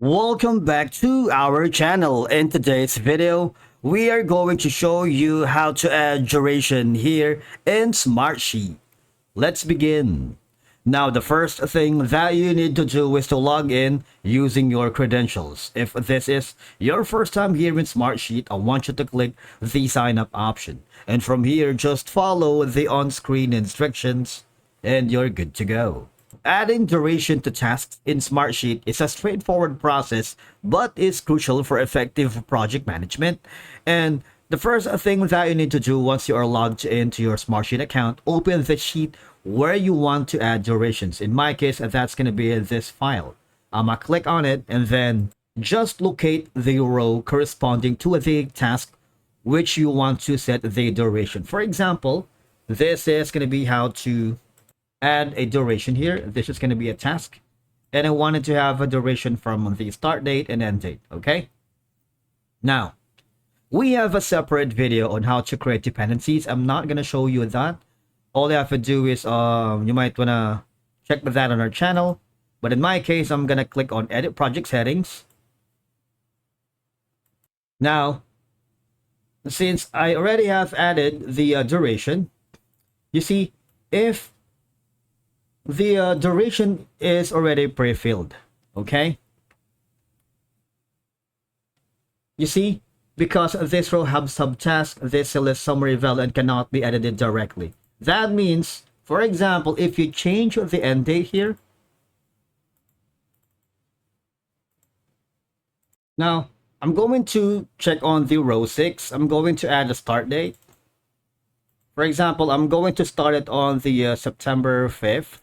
Welcome back to our channel. In today's video, we are going to show you how to add duration here in Smartsheet. Let's begin. Now, the first thing that you need to do is to log in using your credentials. If this is your first time here in Smartsheet, I want you to click the sign up option. And from here, just follow the on-screen instructions and you're good to go. Adding duration to tasks in Smartsheet is a straightforward process, but is crucial for effective project management. And the first thing that you need to do once you are logged into your Smartsheet account, open the sheet where you want to add durations. In my case, that's going to be this file. I'm going to click on it and then just locate the row corresponding to the task which you want to set the duration. For example, this is going to be how to add a duration here. This is going to be a task, and I wanted to have a duration from the start date and end date. Okay, now we have a separate video on how to create dependencies. I'm not going to show you that. All you have to do is you might want to check that on our channel, but in my case, I'm going to click on edit project settings. Now, since I already have added the duration, you see, if the duration is already pre-filled, okay? You see, because this row has subtask, this cell is summary value and cannot be edited directly. That means, for example, if you change the end date here, now I'm going to check on the row 6. I'm going to add a start date. For example, I'm going to start it on the September 5th.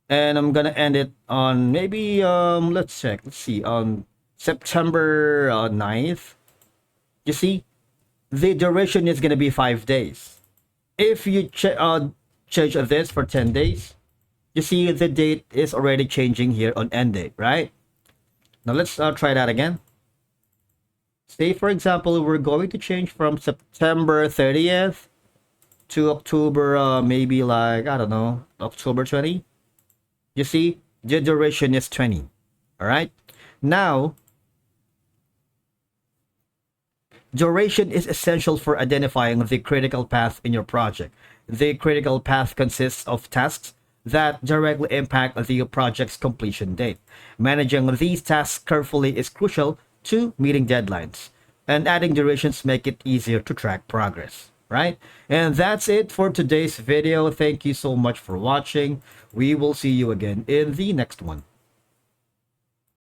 And I'm gonna end it on maybe let's see, on September 9th. You see, the duration is gonna be 5 days. If you change this for 10 days, you see the date is already changing here on end date, right? Now let's try that again. Say for example, we're going to change from September 30th to October maybe like, I don't know, October 20. You see, the duration is 20. All right. Now, duration is essential for identifying the critical path in your project. The critical path consists of tasks that directly impact the project's completion date. Managing these tasks carefully is crucial to meeting deadlines, and adding durations make it easier to track progress. Right? And that's it for today's video. Thank you so much for watching. We will see you again in the next one.